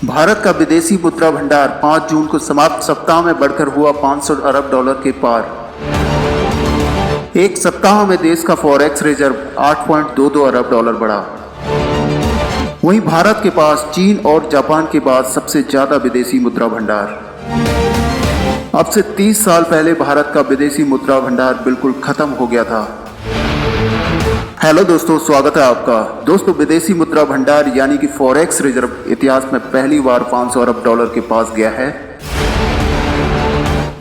भारत का विदेशी मुद्रा भंडार 5 जून को समाप्त सप्ताह में बढ़कर हुआ 500 अरब डॉलर के पार। एक सप्ताह में देश का फॉरेक्स रिजर्व 8.22 अरब डॉलर बढ़ा। वहीं भारत के पास चीन और जापान के बाद सबसे ज्यादा विदेशी मुद्रा भंडार। अब से 30 साल पहले भारत का विदेशी मुद्रा भंडार बिल्कुल खत्म हो गया था। हेलो दोस्तों, स्वागत है आपका। दोस्तों, विदेशी मुद्रा भंडार यानी कि फॉरेक्स रिजर्व इतिहास में पहली बार 500 अरब डॉलर के पास गया है।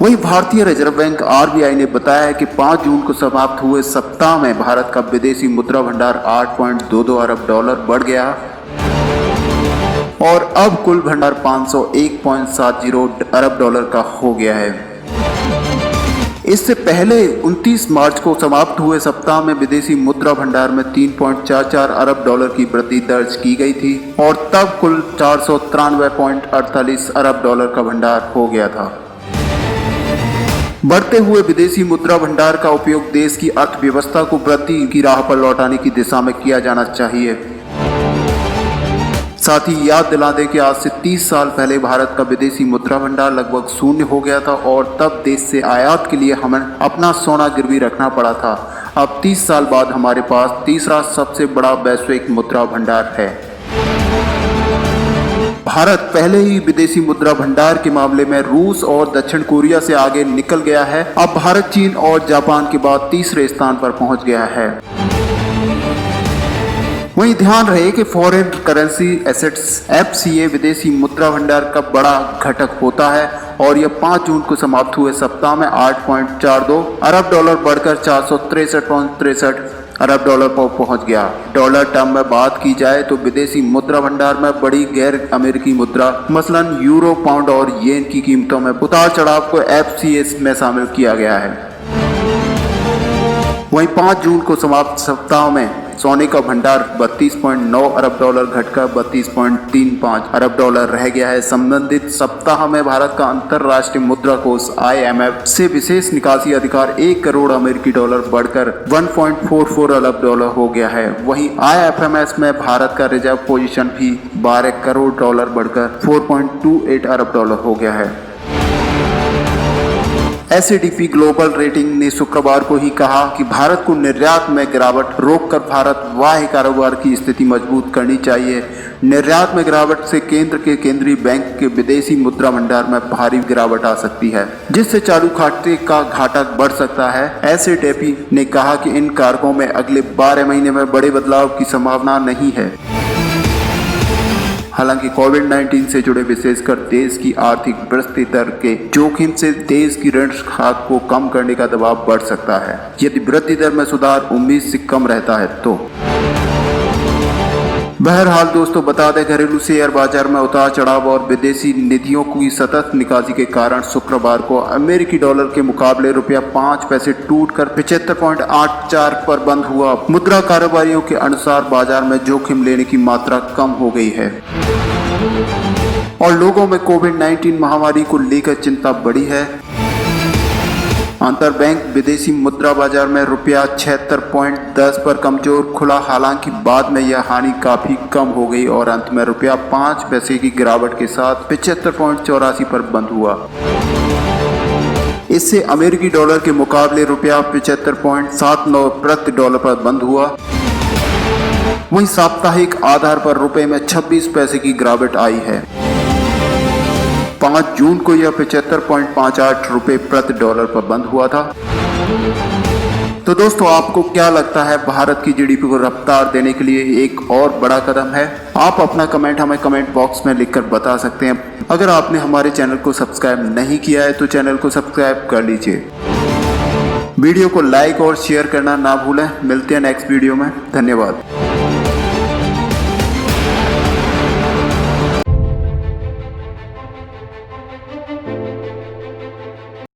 वहीं भारतीय रिजर्व बैंक आरबीआई ने बताया है कि 5 जून को समाप्त हुए सप्ताह में भारत का विदेशी मुद्रा भंडार 8.22 अरब डॉलर बढ़ गया और अब कुल भंडार 501.70 अरब डॉलर का हो गया है। इससे पहले 29 मार्च को समाप्त हुए सप्ताह में विदेशी मुद्रा भंडार में 3.44 अरब डॉलर की वृद्धि दर्ज की गई थी और तब कुल 493.48 अरब डॉलर का भंडार हो गया था। बढ़ते हुए विदेशी मुद्रा भंडार का उपयोग देश की अर्थव्यवस्था को वृद्धि की राह पर लौटाने की दिशा में किया जाना चाहिए। साथ ही याद दिला दें कि आज से 30 साल पहले भारत का विदेशी मुद्रा भंडार लगभग शून्य हो गया था और तब देश से आयात के लिए हमें अपना सोना गिरवी रखना पड़ा था। अब 30 साल बाद हमारे पास तीसरा सबसे बड़ा वैश्विक मुद्रा भंडार है। भारत पहले ही विदेशी मुद्रा भंडार के मामले में रूस और दक्षिण कोरिया से आगे निकल गया है। अब भारत चीन और जापान के बाद तीसरे स्थान पर पहुंच गया है। वहीं ध्यान रहे कि फॉरेन करेंसी एसेट्स एफसीए विदेशी मुद्रा भंडार का बड़ा घटक होता है और यह 5 जून को समाप्त हुए सप्ताह में 8.42 अरब डॉलर बढ़कर 463.63 अरब डॉलर पर पहुंच गया। डॉलर टर्म में बात की जाए तो विदेशी मुद्रा भंडार में बड़ी गैर अमेरिकी मुद्रा मसलन यूरो, पाउंड और येन की कीमतों में उतार चढ़ाव को एफसीए में शामिल किया गया है। वहीं 5 जून को समाप्त सप्ताह में सोने का भंडार 32.9 अरब डॉलर घटकर 32.35 अरब डॉलर रह गया है। संबंधित सप्ताह में भारत का अंतर्राष्ट्रीय मुद्रा कोष IMF से विशेष निकासी अधिकार 1 करोड़ अमेरिकी डॉलर बढ़कर 1.44 अरब डॉलर हो गया है। वहीं IFMS में भारत का रिजर्व पोजीशन भी 12 करोड़ डॉलर बढ़कर 4.28 अरब डॉलर हो गया है। एसएडीपी ग्लोबल रेटिंग ने शुक्रवार को ही कहा कि भारत को निर्यात में गिरावट रोककर भारत बाह्य कारोबार की स्थिति मजबूत करनी चाहिए। निर्यात में गिरावट से केंद्र के केंद्रीय बैंक के विदेशी मुद्रा भंडार में भारी गिरावट आ सकती है, जिससे चालू खाते का घाटा बढ़ सकता है। एसएडीपी ने कहा कि इन कारकों में अगले 12 महीने में बड़े बदलाव की संभावना नहीं है। हालांकि कोविड-19 से जुड़े विशेषकर देश की आर्थिक वृद्धि दर के जोखिम से देश की ऋण खात को कम करने का दबाव बढ़ सकता है। यदि वृद्धि दर में सुधार उम्मीद से कम रहता है तो। बहरहाल दोस्तों, बता दें घरेलू शेयर बाजार में उतार चढ़ाव और विदेशी निधियों की सतत निकासी के कारण शुक्रवार को अमेरिकी डॉलर के मुकाबले रुपया 5 पैसे टूटकर 75.84 पर बंद हुआ। मुद्रा कारोबारियों के अनुसार बाजार में जोखिम लेने की मात्रा कम हो गई है और लोगों में कोविड-19 महामारी को लेकर चिंता बढ़ी है। अंतरबैंक विदेशी मुद्रा बाजार में रुपया 76.10 पर कमजोर खुला, हालांकि बाद में यह हानि काफी कम हो गई और अंत में रुपया 5 पैसे की गिरावट के साथ 75.84 पर बंद हुआ। इससे अमेरिकी डॉलर के मुकाबले रुपया 75.79 प्रति डॉलर पर बंद हुआ। वहीं साप्ताहिक आधार पर रुपए में 26 पैसे की गिरावट आई है। 5 जून को यह 75.58 रुपए प्रति डॉलर पर बंद हुआ था। तो दोस्तों, आपको क्या लगता है भारत की जीडीपी को रफ्तार देने के लिए एक और बड़ा कदम है? आप अपना कमेंट हमें कमेंट बॉक्स में लिखकर बता सकते हैं। अगर आपने हमारे चैनल को सब्सक्राइब नहीं किया है तो चैनल को सब्सक्राइब कर लीजिए। वीडियो को लाइक और शेयर करना ना भूलें। मिलते हैं नेक्स्ट वीडियो में। धन्यवाद।